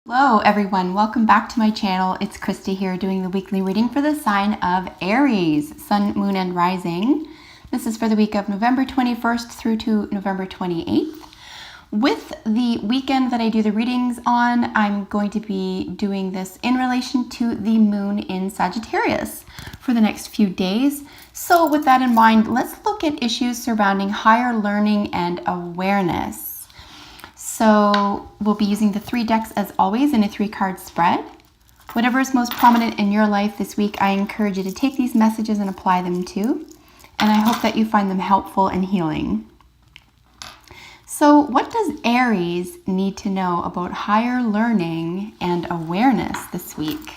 Hello everyone, welcome back to my channel. It's Krista here doing the weekly reading for the sign of Aries, Sun, Moon, and Rising. This is for the week of November 21st through to November 28th. With the weekend that I do the readings on, I'm going to be doing this in relation to the moon in Sagittarius for the next few days. So with that in mind, let's look at issues surrounding higher learning and awareness. So we'll be using the 3 decks as always in a 3-card spread. Whatever is most prominent in your life this week, I encourage you to take these messages and apply them to. And I hope that you find them helpful and healing. So what does Aries need to know about higher learning and awareness this week?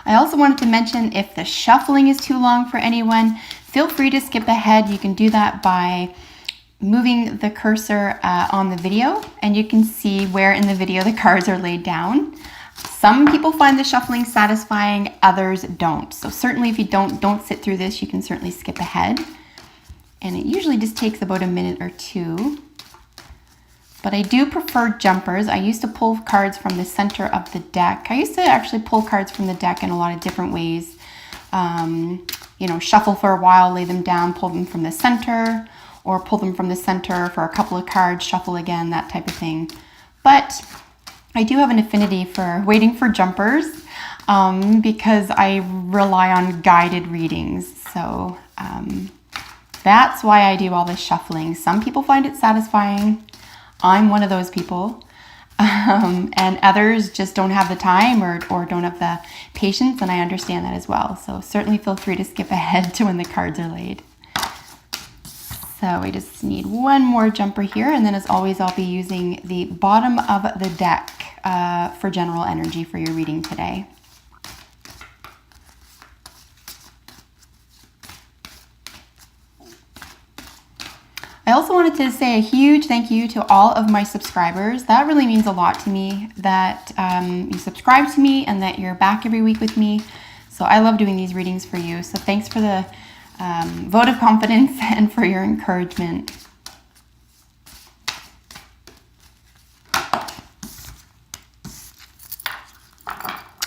I also wanted to mention if the shuffling is too long for anyone, feel free to skip ahead. You can do that by moving the cursor on the video, and you can see where in the video the cards are laid down. Some people find the shuffling satisfying, others don't. So certainly if you don't sit through this, you can certainly skip ahead. And it usually just takes about a minute or two. But I do prefer jumpers. I used to pull cards from the center of the deck. I used to actually pull cards from the deck in a lot of different ways. You know, shuffle for a while, lay them down, pull them from the center, or pull them from the center for a couple of cards, shuffle again, that type of thing. But I do have an affinity for waiting for jumpers because I rely on guided readings. So that's why I do all this shuffling. Some people find it satisfying. I'm one of those people. And others just don't have the time or don't have the patience, and I understand that as well. So certainly feel free to skip ahead to when the cards are laid. So we just need one more jumper here, and then as always I'll be using the bottom of the deck for general energy for your reading today. I also wanted to say a huge thank you to all of my subscribers. That really means a lot to me that you subscribe to me and that you're back every week with me. So I love doing these readings for you. So thanks for the vote of confidence and for your encouragement.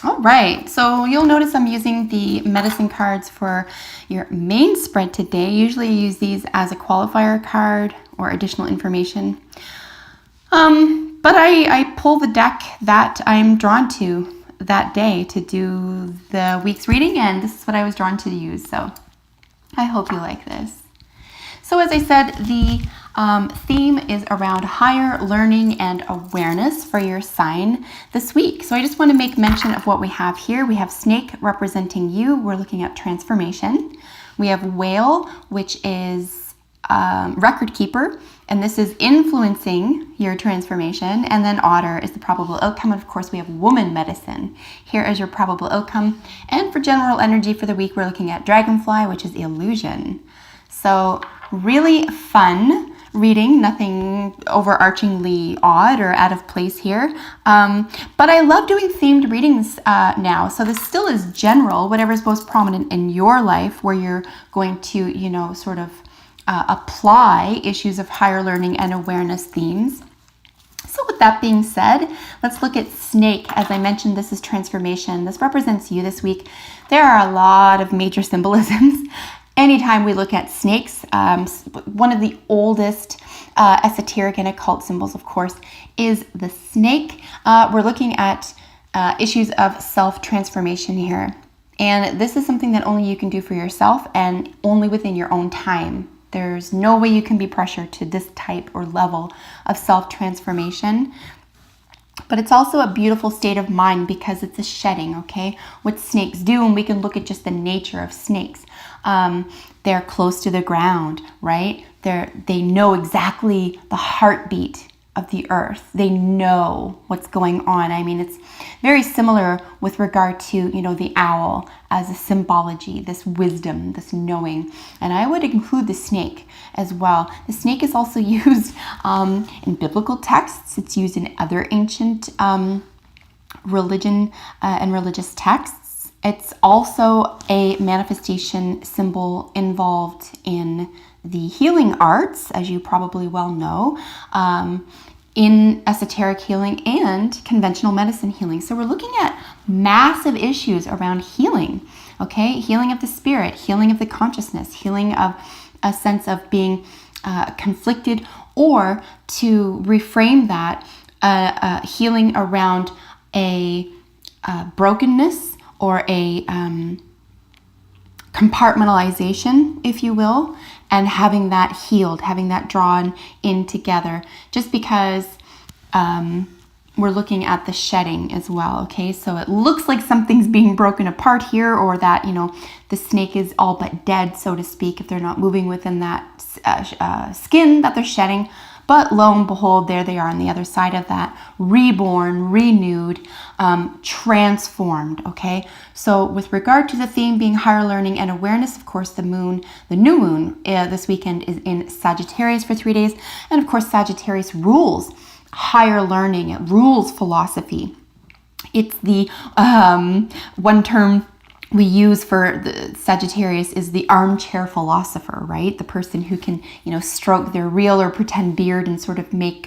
All right, so you'll notice I'm using the medicine cards for your main spread today. Usually I use these as a qualifier card or additional information. But I pull the deck that I'm drawn to that day to do the week's reading, and this is what I was drawn to use. So I hope you like this. So as I said, the theme is around higher learning and awareness for your sign this week. So I just want to make mention of what we have here. We have snake representing you. We're looking at transformation. We have whale, which is record keeper, and this is influencing your transformation. And then otter is the probable outcome. And of course, we have woman medicine. Here is your probable outcome. And for general energy for the week, we're looking at dragonfly, which is illusion. So really fun reading, nothing overarchingly odd or out of place here. But I love doing themed readings now. So this still is general, whatever is most prominent in your life, where you're going to, you know, sort of apply issues of higher learning and awareness themes. So with that being said, let's look at snake. As I mentioned, this is transformation. This represents you this week. There are a lot of major symbolisms. Anytime we look at snakes, one of the oldest esoteric and occult symbols, of course, is the snake. We're looking at issues of self-transformation here. And this is something that only you can do for yourself and only within your own time. There's no way you can be pressured to this type or level of self-transformation. But it's also a beautiful state of mind because it's a shedding, okay? What snakes do, and we can look at just the nature of snakes. They're close to the ground, right? They know exactly the heartbeat of the earth. They know what's going on. I mean, it's very similar with regard to, you know, the owl as a symbology, this wisdom, this knowing. And I would include the snake as well. The snake is also used in biblical texts. It's used in other ancient religion and religious texts. It's also a manifestation symbol involved in the healing arts, as you probably well know. in esoteric healing and conventional medicine healing. So we're looking at massive issues around healing, okay? Healing of the spirit, healing of the consciousness, healing of a sense of being conflicted, or to reframe that, healing around a brokenness or a compartmentalization, if you will, and having that healed, having that drawn in together, just because we're looking at the shedding as well, okay? So it looks like something's being broken apart here, or that, the snake is all but dead, so to speak, if they're not moving within that skin that they're shedding. But lo and behold, there they are on the other side of that, reborn, renewed, transformed, okay? So with regard to the theme being higher learning and awareness, of course, the new moon this weekend is in Sagittarius for 3 days. And of course, Sagittarius rules higher learning, it rules philosophy. It's the one term we use for the Sagittarius is the armchair philosopher, right? The person who can, stroke their real or pretend beard and sort of make,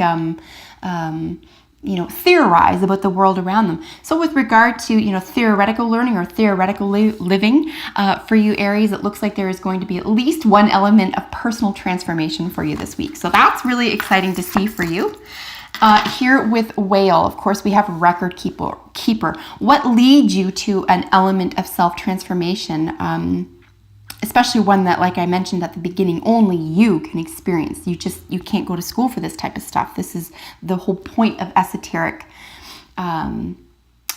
theorize about the world around them. So with regard to, theoretical learning or theoretical living, for you Aries, it looks like there is going to be at least one element of personal transformation for you this week. So that's really exciting to see for you. Here with Whale, of course, we have Record Keeper. What leads you to an element of self-transformation, especially one that, like I mentioned at the beginning, only you can experience. You can't go to school for this type of stuff. This is the whole point of esoteric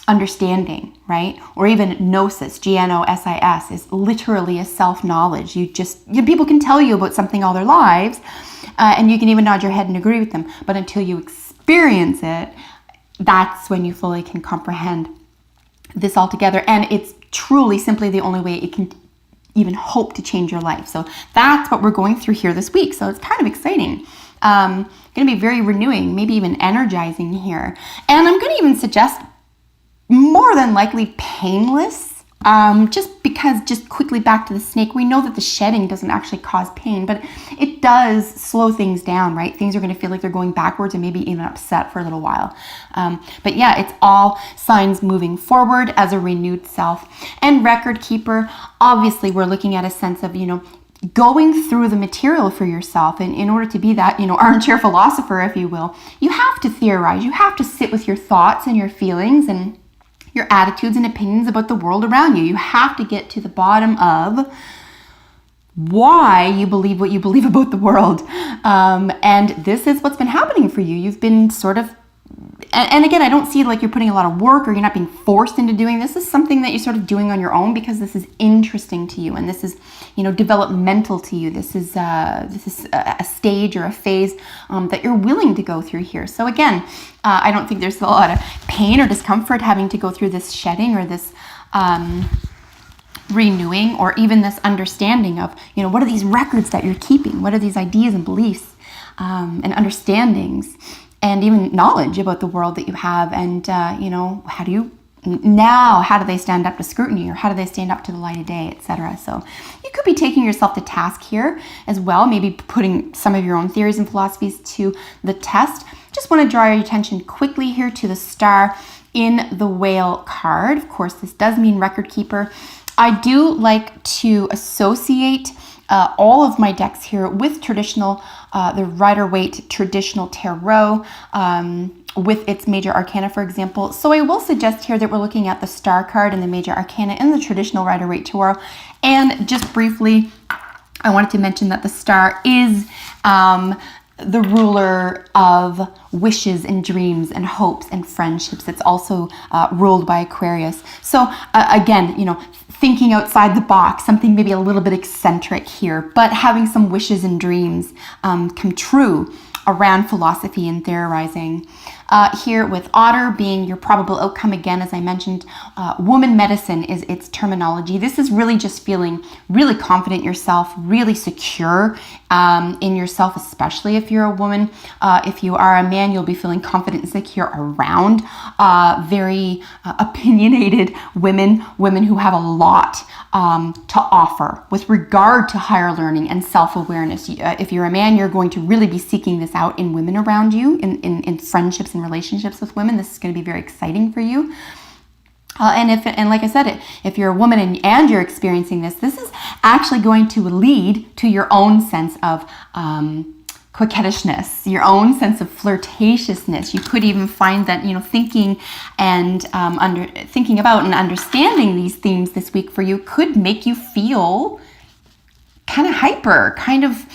understanding, right? Or even gnosis, Gnosis, is literally a self-knowledge. People can tell you about something all their lives, and you can even nod your head and agree with them, but until you experience it, that's when you fully can comprehend this altogether. And it's truly simply the only way it can even hope to change your life. So that's what we're going through here this week. So it's kind of exciting. Going to be very renewing, maybe even energizing here. And I'm going to even suggest more than likely painless. Just quickly back to the snake, we know that the shedding doesn't actually cause pain, but it does slow things down, right? Things are going to feel like they're going backwards and maybe even upset for a little while. But yeah, it's all signs moving forward as a renewed self. And Record Keeper, obviously we're looking at a sense of, going through the material for yourself. And in order to be that, armchair philosopher, if you will, you have to theorize, you have to sit with your thoughts and your feelings and your attitudes and opinions about the world around you. You have to get to the bottom of why you believe what you believe about the world. And this is what's been happening for you. You've been sort of, and again, I don't see like you're putting a lot of work or you're not being forced into doing this. This is something that you're sort of doing on your own because this is interesting to you and this is, developmental to you. This is a stage or a phase that you're willing to go through here. So again, I don't think there's a lot of pain or discomfort having to go through this shedding or this renewing, or even this understanding of, what are these records that you're keeping? What are these ideas and beliefs and understandings and even knowledge about the world that you have? And, how do they stand up to scrutiny, or how do they stand up to the light of day, etc.? So you could be taking yourself to task here as well, maybe putting some of your own theories and philosophies to the test. Just want to draw your attention quickly here to the star in the Whale card. Of course, this does mean Record Keeper. I do like to associate all of my decks here with traditional, the Rider-Waite traditional tarot, with its major arcana, for example. So I will suggest here that we're looking at the star card and the major arcana in the traditional Rider-Waite tarot. And just briefly, I wanted to mention that the star is the ruler of wishes and dreams and hopes and friendships. It's also ruled by Aquarius. So again, thinking outside the box, something maybe a little bit eccentric here, but having some wishes and dreams come true around philosophy and theorizing. Here with Otter being your probable outcome, again, as I mentioned, woman medicine is its terminology. This is really just feeling really confident in yourself, really secure in yourself, especially if you're a woman. If you are a man, you'll be feeling confident and secure around very opinionated women who have a lot to offer with regard to higher learning and self-awareness. If you're a man, you're going to really be seeking this out in women around you, in friendships and relationships with women. This is going to be very exciting for you. And like I said, if you're a woman and you're experiencing this is actually going to lead to your own sense of coquettishness, your own sense of flirtatiousness. You could even find that, thinking and thinking about and understanding these themes this week for you could make you feel kind of hyper, kind of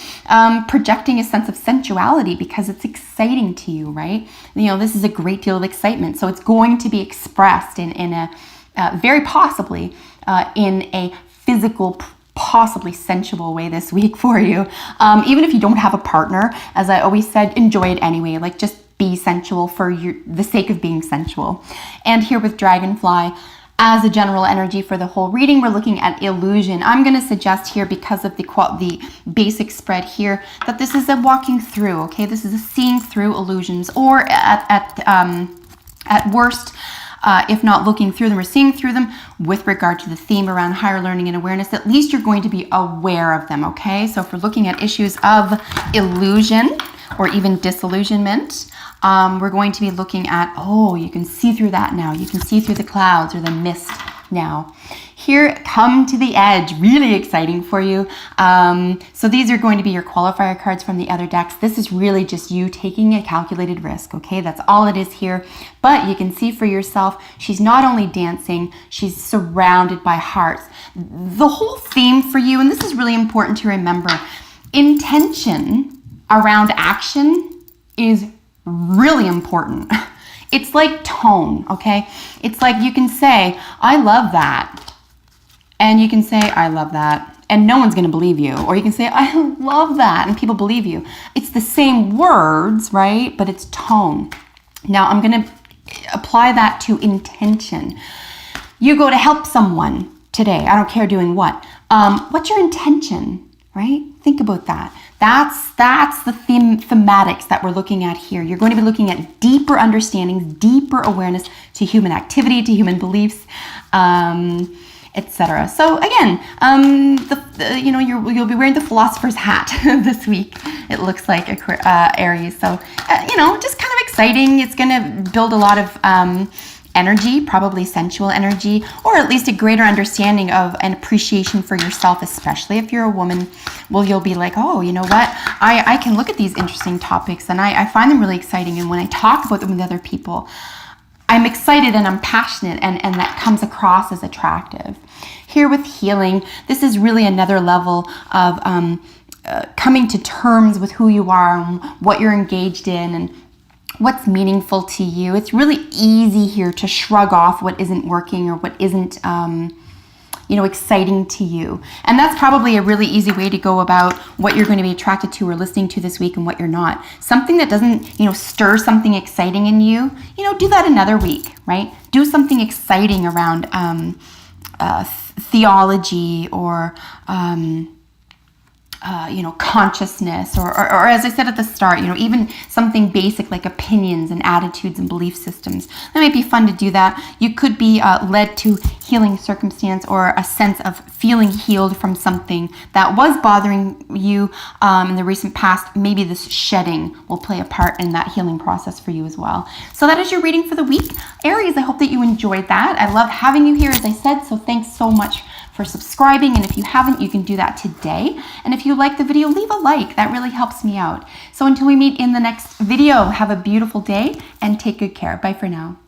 projecting a sense of sensuality because it's exciting to you, right? This is a great deal of excitement. So it's going to be expressed in a very possibly in a physical, possibly sensual way this week for you. Even if you don't have a partner, as I always said, enjoy it anyway. Like, just be sensual for the sake of being sensual. And here with Dragonfly, as a general energy for the whole reading, we're looking at illusion. I'm going to suggest here, because of the basic spread here, that this is a walking through, okay? This is a seeing through illusions, or at worst, if not looking through them or seeing through them, with regard to the theme around higher learning and awareness, at least you're going to be aware of them, okay? So if we're looking at issues of illusion or even disillusionment, we're going to be looking at, you can see through that now. You can see through the clouds or the mist now. Here, come to the edge, really exciting for you. So these are going to be your qualifier cards from the other decks. This is really just you taking a calculated risk, okay? That's all it is here. But you can see for yourself, she's not only dancing, she's surrounded by hearts. The whole theme for you, and this is really important to remember, intention around action is really important. It's like tone, okay? It's like you can say, I love that. And you can say, I love that. And no one's going to believe you. Or you can say, I love that. And people believe you. It's the same words, right? But it's tone. Now I'm going to apply that to intention. You go to help someone today. I don't care doing what. What's your intention, right? Think about that. That's the thematics that we're looking at here. You're going to be looking at deeper understandings, deeper awareness to human activity, to human beliefs, etc. So again, you'll be wearing the philosopher's hat this week. It looks like Aries. So just kind of exciting. It's going to build a lot of energy, probably sensual energy, or at least a greater understanding of an appreciation for yourself, especially if you're a woman. Well, you'll be like, oh, you know what? I can look at these interesting topics and I find them really exciting. And when I talk about them with other people, I'm excited and I'm passionate, and that comes across as attractive. Here with healing, this is really another level of coming to terms with who you are and what you're engaged in and what's meaningful to you. It's really easy here to shrug off what isn't working or what isn't exciting to you. And that's probably a really easy way to go about what you're going to be attracted to or listening to this week and what you're not. Something that doesn't, stir something exciting in you, do that another week, right? Do something exciting around theology or consciousness, or as I said at the start, even something basic like opinions and attitudes and belief systems. That might be fun to do that. You could be led to healing circumstance or a sense of feeling healed from something that was bothering you in the recent past. Maybe this shedding will play a part in that healing process for you as well. So that is your reading for the week. Aries, I hope that you enjoyed that. I love having you here, as I said, so thanks so much for subscribing, and if you haven't, you can do that today. And if you like the video, leave a like. That really helps me out. So until we meet in the next video, have a beautiful day and take good care. Bye for now.